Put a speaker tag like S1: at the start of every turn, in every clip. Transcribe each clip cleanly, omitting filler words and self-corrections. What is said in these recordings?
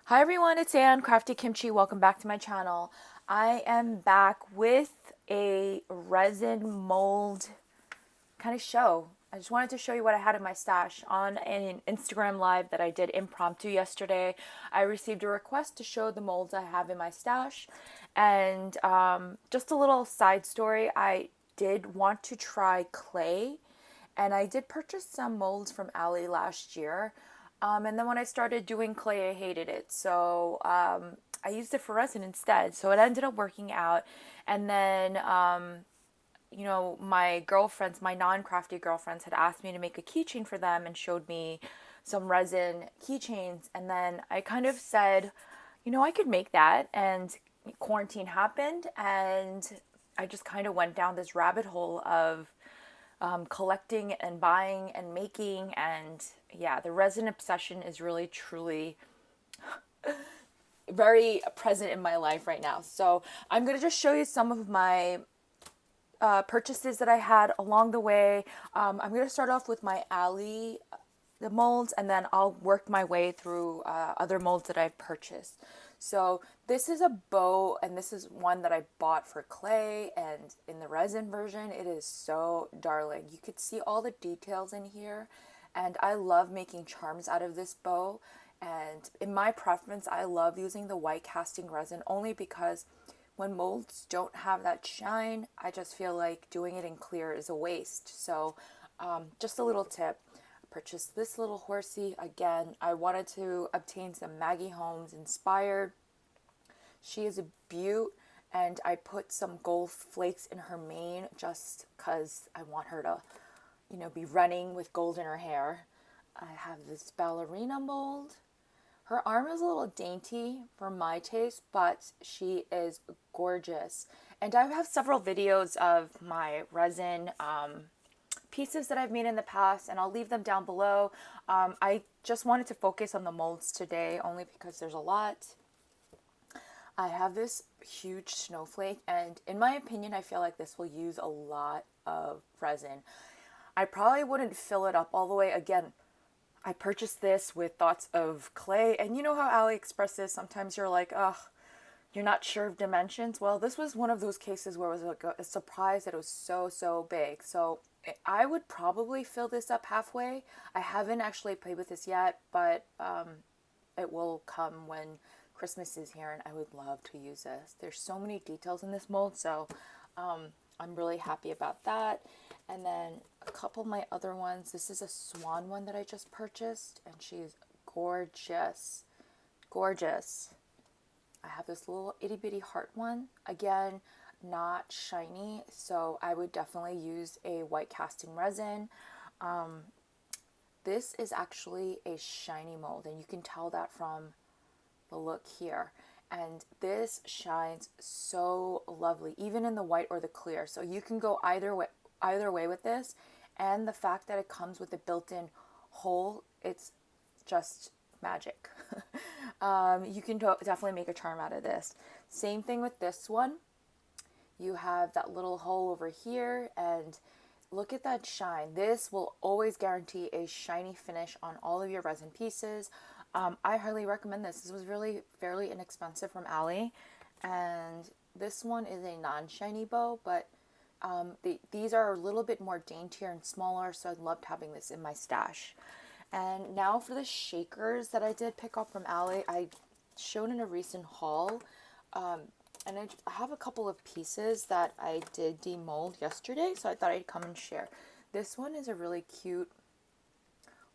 S1: Hi everyone, it's Ann, Crafty Kimchi. Welcome back to my channel. I am back with a resin mold kind of show. I just wanted to show you what I had in my stash. On an Instagram live that I did impromptu yesterday, I received a request to show the molds I have in my stash. And just a little side story, I did want to try clay, and I did purchase some molds from Ali last year. And then when I started doing clay, I hated it. So I used it for resin instead. So it ended up working out. And then, my girlfriends, my non crafty girlfriends, had asked me to make a keychain for them and showed me some resin keychains. And then I kind of said, I could make that. And quarantine happened. And I just kind of went down this rabbit hole of collecting and buying and making. And yeah, the resin obsession is really, truly very present in my life right now. So I'm going to just show you some of my purchases that I had along the way. I'm going to start off with my Ali the molds, and then I'll work my way through other molds that I've purchased. So this is a bow, and this is one that I bought for clay, and in the resin version it is so darling. You could see all the details in here, and I love making charms out of this bow. And in my preference, I love using the white casting resin only because when molds don't have that shine, I just feel like doing it in clear is a waste. So just a little tip. I purchased this little horsey. Again, I wanted to obtain some Maggie Holmes inspired. She is a beaut, and I put some gold flakes in her mane just because I want her to, be running with gold in her hair. I have this ballerina mold. Her arm is a little dainty for my taste, but she is gorgeous. And I have several videos of my resin pieces that I've made in the past, and I'll leave them down below. I just wanted to focus on the molds today only because there's a lot. I have this huge snowflake, and in my opinion, I feel like this will use a lot of resin. I probably wouldn't fill it up all the way. Again, I purchased this with thoughts of clay, and you know how AliExpress is. Sometimes you're like, ugh, you're not sure of dimensions. Well, this was one of those cases where it was like a surprise that it was so big. So I would probably fill this up halfway. I haven't actually played with this yet, but it will come when Christmas is here, and I would love to use this. There's so many details in this mold, so I'm really happy about that. And then a couple of my other ones. This is a swan one that I just purchased, and she's gorgeous. Gorgeous. I have this little itty bitty heart one. Again, not shiny, so I would definitely use a white casting resin. This is actually a shiny mold, and you can tell that from the look here. And this shines so lovely, even in the white or the clear. So you can go either way with this. And the fact that it comes with a built-in hole, it's just magic. You can definitely make a charm out of this. Same thing with this one. You have that little hole over here, and look at that shine. This will always guarantee a shiny finish on all of your resin pieces. I highly recommend this. This was really fairly inexpensive from Ali, and this one is a non-shiny bow, but these are a little bit more daintier and smaller, so I loved having this in my stash. And now for the shakers that I did pick up from Ali, I showed in a recent haul. And I have a couple of pieces that I did demold yesterday, so I thought I'd come and share. This one is a really cute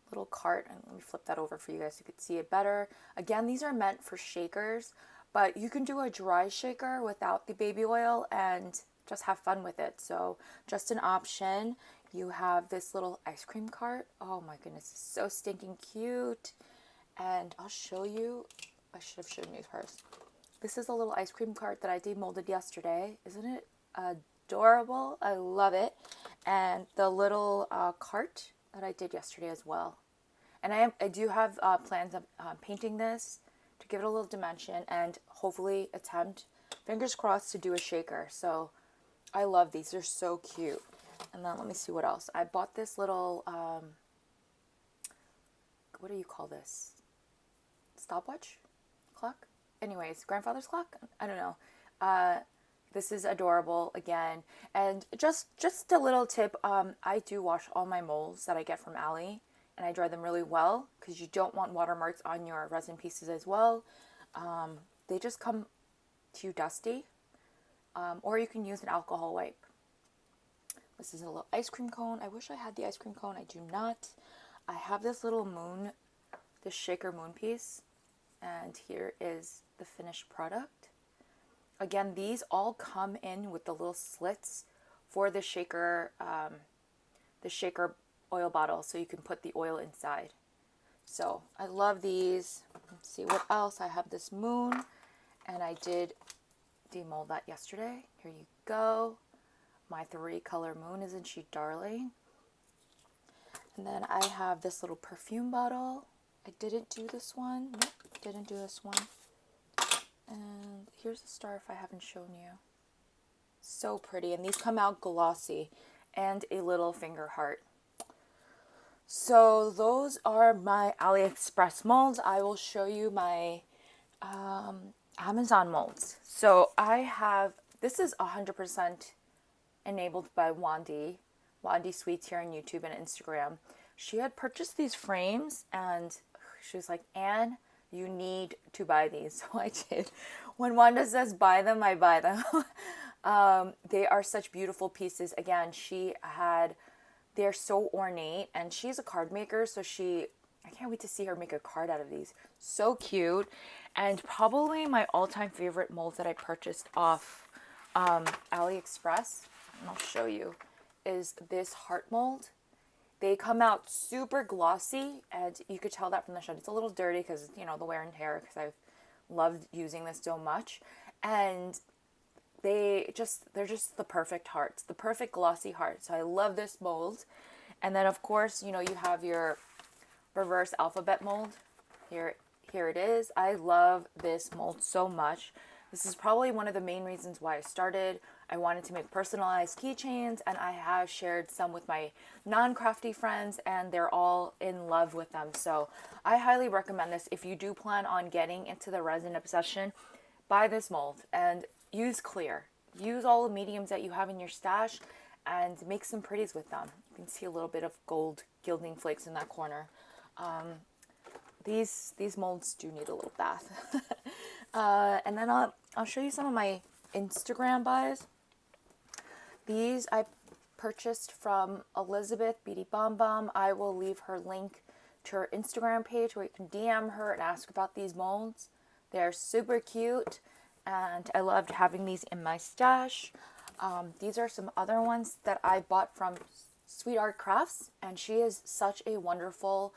S1: little cart, and let me flip that over for you guys so you could see it better. Again, these are meant for shakers, but you can do a dry shaker without the baby oil and just have fun with it. So just an option. You have this little ice cream cart. Oh my goodness, it's so stinking cute. And I'll show you. I should have shown you first. This is a little ice cream cart that I demolded yesterday. Isn't it adorable? I love it. And the little cart that I did yesterday as well. And I do have plans of painting this to give it a little dimension and hopefully attempt, fingers crossed, to do a shaker. So I love these. They're so cute. And then let me see what else. I bought this little, what do you call this? Stopwatch? clock? Anyways, grandfather's clock? I don't know. Uh, this is adorable again. And just a little tip, I do wash all my molds that I get from Ali, and I dry them really well because you don't want watermarks on your resin pieces as well. They just come too dusty. Or you can use an alcohol wipe. This is a little ice cream cone. I wish I had the ice cream cone. I do not. I have this little moon, this shaker moon piece. And here is the finished product. Again, these all come in with the little slits for the shaker oil bottle, so you can put the oil inside. So I love these. Let's see what else. I have this moon, and I did demold that yesterday. Here you go. My 3-color moon, isn't she darling? And then I have this little perfume bottle. I didn't do this one. Nope, didn't do this one. And here's a star if I haven't shown you. So pretty. And these come out glossy. And a little finger heart. So those are my AliExpress molds. I will show you my Amazon molds. So I have, this is 100% enabled by Wandy Sweets here on YouTube and Instagram. She had purchased these frames and she was like, Anne, you need to buy these. So I did. When Wanda says buy them, I buy them. They are such beautiful pieces. Again, they're so ornate, and she's a card maker, so I can't wait to see her make a card out of these. So cute. And probably my all-time favorite molds that I purchased off AliExpress, and I'll show you, is this heart mold. They come out super glossy, and you could tell that from the shot. It's a little dirty because, you know, the wear and tear, because I've loved using this so much. And they're just the perfect hearts, the perfect glossy heart. So I love this mold. And then, of course, you know, you have your reverse alphabet mold. Here it is. I love this mold so much. This is probably one of the main reasons why I started. I wanted to make personalized keychains, and I have shared some with my non-crafty friends, and they're all in love with them. So I highly recommend this. If you do plan on getting into the resin obsession, buy this mold and use clear. Use all the mediums that you have in your stash and make some pretties with them. You can see a little bit of gold gilding flakes in that corner. These molds do need a little bath. And then I'll show you some of my Instagram buys. These I purchased from Elizabeth Beauty Bomb Bomb. I will leave her link to her Instagram page where you can DM her and ask about these molds. They're super cute, and I loved having these in my stash. These are some other ones that I bought from Sweet Art Crafts, and she is such a wonderful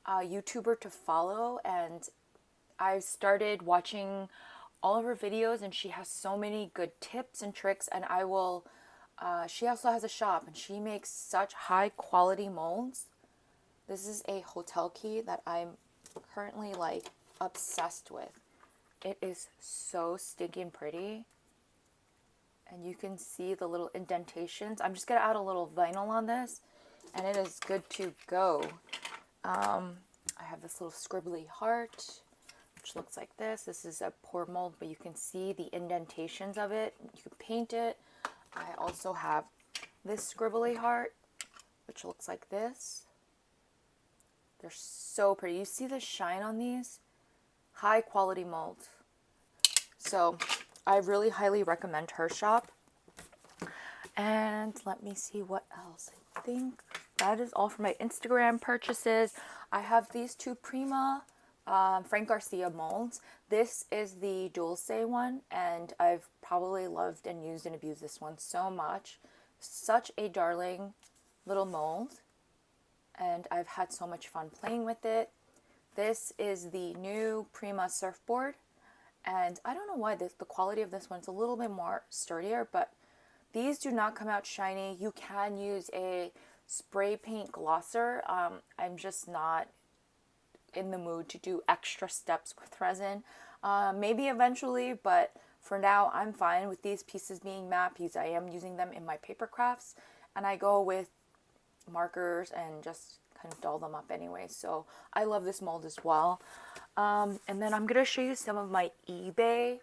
S1: YouTuber to follow, and I started watching all of her videos, and she has so many good tips and tricks. And she also has a shop, and she makes such high quality molds. This is a hotel key that I'm currently like obsessed with. It is so stinking pretty, and you can see the little indentations. I'm just gonna add a little vinyl on this, and it is good to go. I have this little scribbly heart, which looks like this. This is a pour mold, but you can see the indentations of it. You can paint it. I also have this scribbly heart, which looks like this. They're so pretty. You see the shine on these? High quality molds. So I really highly recommend her shop. And let me see what else. I think that is all for my Instagram purchases. I have these two Prima Frank Garcia molds. This is the Dulce one, and I've probably loved and used and abused this one so much. Such a darling little mold, and I've had so much fun playing with it. This is the new Prima surfboard, and I don't know why the quality of this one's a little bit more sturdier, but these do not come out shiny. You can use a spray paint glosser. I'm just not in the mood to do extra steps with resin. Maybe eventually, but for now I'm fine with these pieces being matte because I am using them in my paper crafts, and I go with markers and just couldn't doll them up anyway. So I love this mold as well. And then I'm going to show you some of my eBay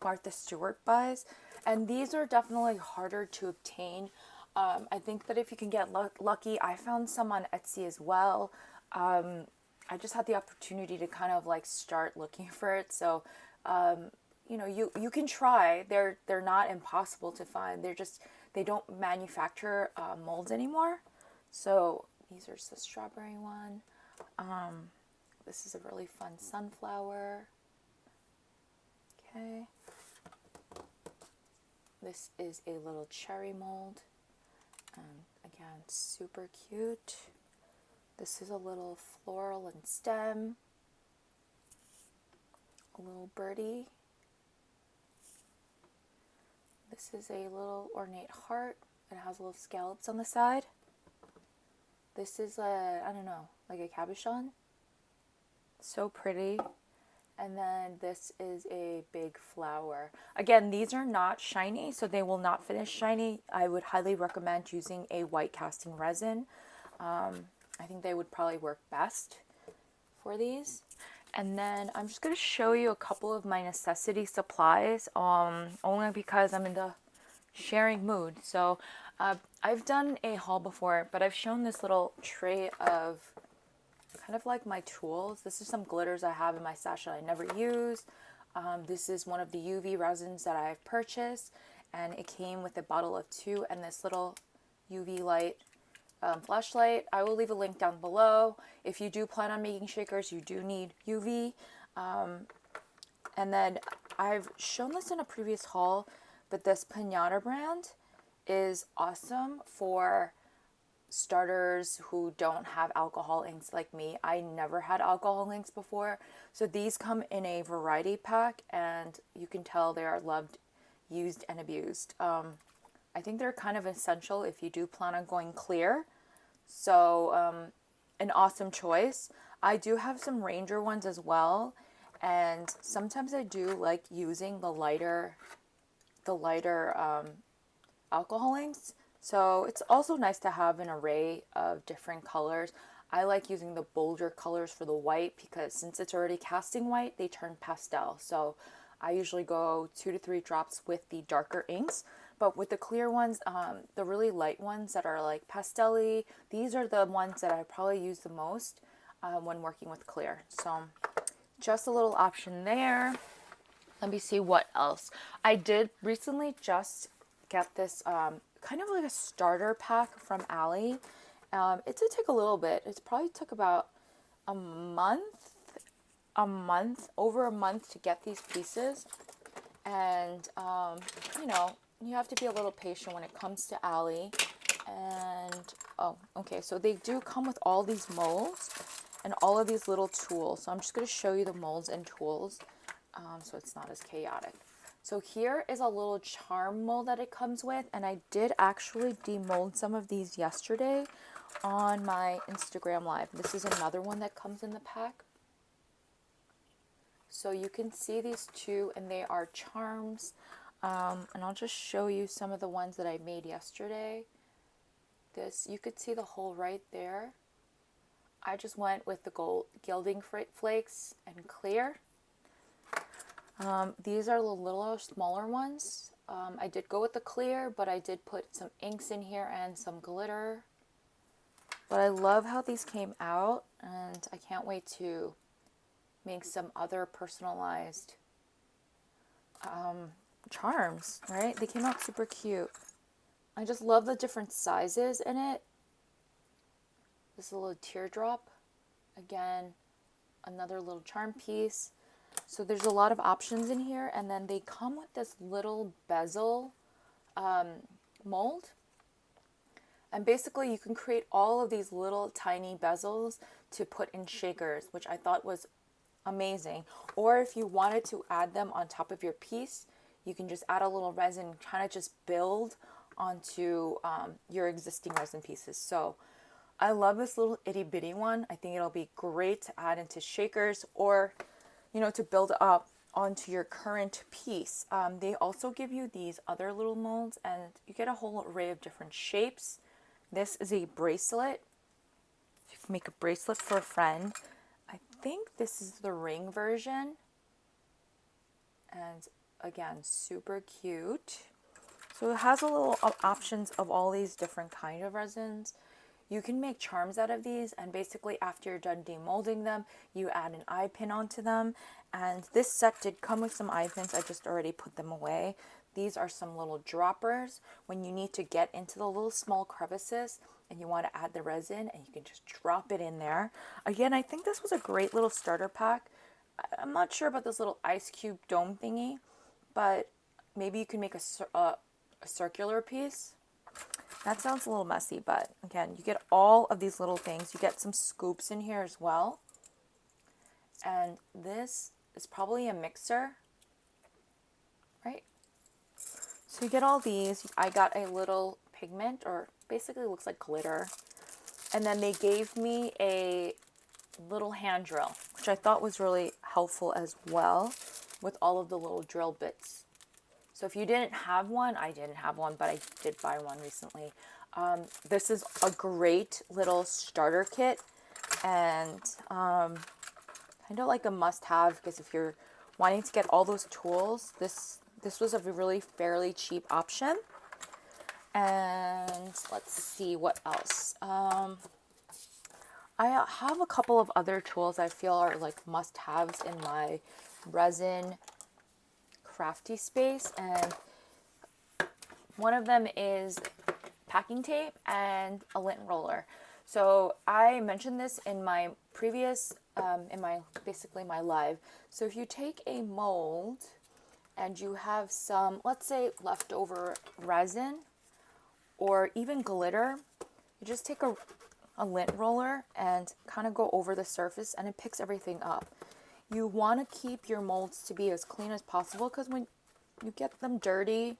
S1: Martha Stewart buys. And these are definitely harder to obtain. I think that if you can get lucky, I found some on Etsy as well. I just had the opportunity to kind of like start looking for it. So, you know, you can try. They're not impossible to find. They don't manufacture molds anymore. So these are the strawberry one. This is a really fun sunflower. Okay. This is a little cherry mold. Again, super cute. This is a little floral and stem. A little birdie. This is a little ornate heart. It has little scallops on the side. This is I don't know, like a cabochon. So pretty. And then this is a big flower. Again, these are not shiny, so they will not finish shiny. I would highly recommend using a white casting resin. I think they would probably work best for these. And then I'm just going to show you a couple of my necessity supplies, only because I'm in the sharing mood. So I've done a haul before, but I've shown this little tray of kind of like my tools. This is some glitters I have in my stash that I never use. This is one of the UV resins that I've purchased, and it came with a bottle of 2 and this little UV light flashlight. I will leave a link down below. If you do plan on making shakers, you do need UV. And then I've shown this in a previous haul, but this Pinata brand is awesome for starters who don't have alcohol inks like me. I never had alcohol inks before, so these come in a variety pack, and you can tell they are loved, used, and abused. I think they're kind of essential if you do plan on going clear, so an awesome choice. I do have some Ranger ones as well, and sometimes I do like using the lighter alcohol inks. So it's also nice to have an array of different colors. I like using the bolder colors for the white because since it's already casting white, they turn pastel. So I usually go 2 to 3 drops with the darker inks. But with the clear ones, the really light ones that are like pastel-y, these are the ones that I probably use the most when working with clear. So just a little option there. Let me see what else. I did recently just get this kind of like a starter pack from Ali. It did take a little bit. It probably took about a month, over a month to get these pieces. And, you know, you have to be a little patient when it comes to Ali. And, oh, okay, so they do come with all these molds and all of these little tools. So I'm just going to show you the molds and tools so it's not as chaotic. So here is a little charm mold that it comes with, and I did actually demold some of these yesterday on my Instagram live. This is another one that comes in the pack. So you can see these two, and they are charms. And I'll just show you some of the ones that I made yesterday. This, you could see the hole right there. I just went with the gold gilding flakes and clear. These are the little smaller ones. I did go with the clear, but I did put some inks in here and some glitter. But I love how these came out, and I can't wait to make some other personalized charms, right? They came out super cute. I just love the different sizes in it. This is a little teardrop. Again, another little charm piece. So there's a lot of options in here, and then they come with this little bezel mold. And basically you can create all of these little tiny bezels to put in shakers, which I thought was amazing. Or if you wanted to add them on top of your piece, you can just add a little resin, kind of just build onto your existing resin pieces. So I love this little itty bitty one. I think it'll be great to add into shakers, or you know, to build up onto your current piece. They also give you these other little molds, and you get a whole array of different shapes. This is a bracelet. You can make a bracelet for a friend. I think this is the ring version. And again, super cute. So it has a little options of all these different kind of resins. You can make charms out of these, and basically after you're done demolding them, you add an eye pin onto them. And this set did come with some eye pins. I just already put them away. These are some little droppers when you need to get into the little small crevices and you want to add the resin, and you can just drop it in there. Again, I think this was a great little starter pack. I'm not sure about this little ice cube dome thingy, but maybe you can make a circular piece. That sounds a little messy, but again, you get all of these little things. You get some scoops in here as well. And this is probably a mixer, right? So you get all these. I got a little pigment, or basically looks like glitter. And then they gave me a little hand drill, which I thought was really helpful as well, with all of the little drill bits. So if you didn't have one, I didn't have one, but I did buy one recently. This is a great little starter kit, and kind of like a must-have, because if you're wanting to get all those tools, this was a really fairly cheap option. And let's see what else. I have a couple of other tools I feel are like must-haves in my resin crafty space, and one of them is packing tape and a lint roller. So I mentioned this in my previous, basically my live. So if you take a mold and you have some, let's say, leftover resin or even glitter, you just take a lint roller and kind of go over the surface, and it picks everything up. You want to keep your molds to be as clean as possible, because when you get them dirty,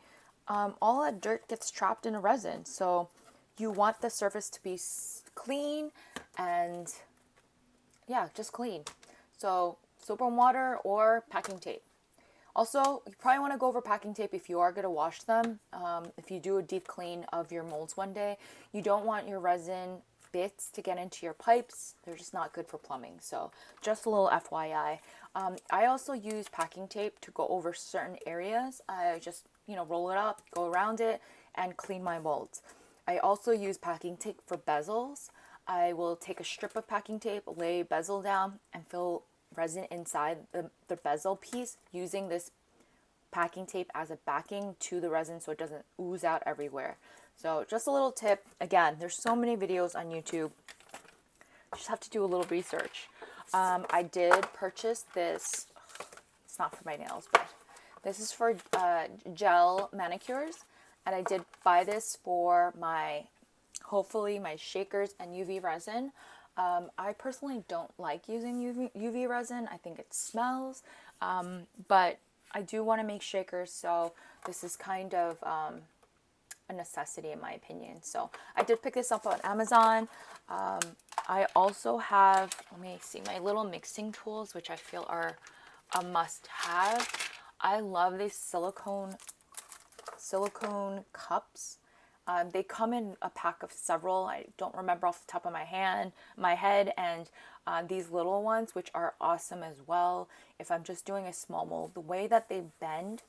S1: all that dirt gets trapped in a resin. So you want the surface to be clean and, yeah, just clean. So soap and water or packing tape. Also, you probably want to go over packing tape if you are going to wash them. If you do a deep clean of your molds one day, you don't want your resin bits to get into your pipes. They're just not good for plumbing. So just a little FYI. I also use packing tape to go over certain areas. I just, roll it up, go around it, and clean my molds. I also use packing tape for bezels. I will take a strip of packing tape, lay bezel down, and fill resin inside the bezel piece using this packing tape as a backing to the resin so it doesn't ooze out everywhere. So just a little tip. Again, there's so many videos on YouTube. You just have to do a little research. I did purchase this. It's not for my nails, but this is for gel manicures. And I did buy this for hopefully my shakers and UV resin. I personally don't like using UV resin. I think it smells. But I do want to make shakers, so this is kind of a necessity in my opinion. So I did pick this up on Amazon. I also have, let me see, my little mixing tools, which I feel are a must-have. I love these silicone cups. They come in a pack of several. I don't remember off the top of my head, and these little ones, which are awesome as well. If I'm just doing a small mold, the way that they bend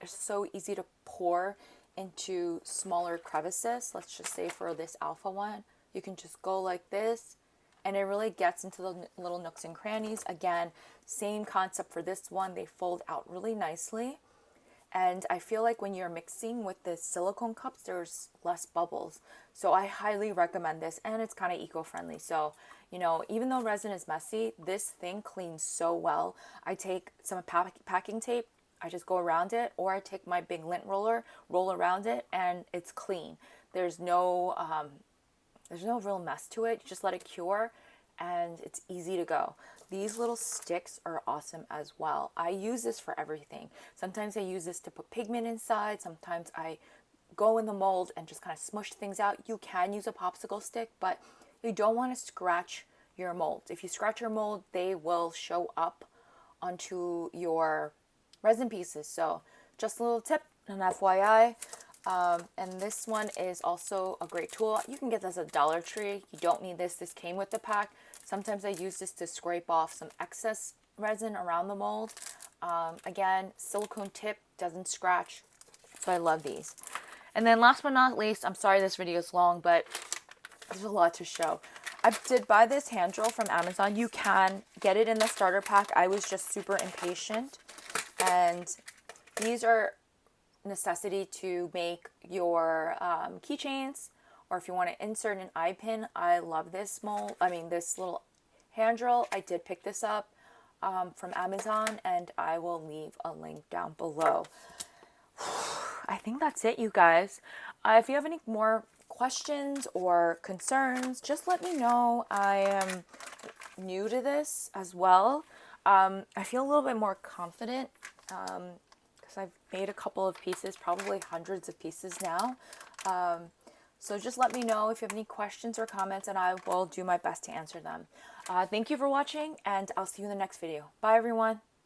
S1: is so easy to pour into smaller crevices. Let's just say for this alpha one, you can just go like this, and it really gets into the little nooks and crannies. Again, same concept for this one. They fold out really nicely. And I feel like when you're mixing with the silicone cups, there's less bubbles. So I highly recommend this, and it's kind of eco-friendly. So, even though resin is messy, this thing cleans so well. I take some packing tape, I just go around it, or I take my big lint roller, roll around it, and it's clean. There's no real mess to it. You just let it cure, and it's easy to go. These little sticks are awesome as well. I use this for everything. Sometimes I use this to put pigment inside. Sometimes I go in the mold and just kind of smush things out. You can use a popsicle stick, but you don't want to scratch your mold. If you scratch your mold, they will show up onto your resin pieces. So just a little tip, an FYI. And this one is also a great tool. You can get this at Dollar Tree. You don't need this. This came with the pack. Sometimes I use this to scrape off some excess resin around the mold. Again, silicone tip, doesn't scratch. So I love these. And then last but not least, I'm sorry this video is long, but there's a lot to show. I did buy this hand drill from Amazon. You can get it in the starter pack. I was just super impatient. And these are necessity to make your keychains, or if you want to insert an eye pin. I love this this little hand drill. I did pick this up from Amazon, and I will leave a link down below. I think that's it, you guys. If you have any more questions or concerns, just let me know. I am new to this as well. I feel a little bit more confident because I've made a couple of pieces, probably hundreds of pieces now. So just let me know if you have any questions or comments, and I will do my best to answer them. Thank you for watching, and I'll see you in the next video. Bye, everyone.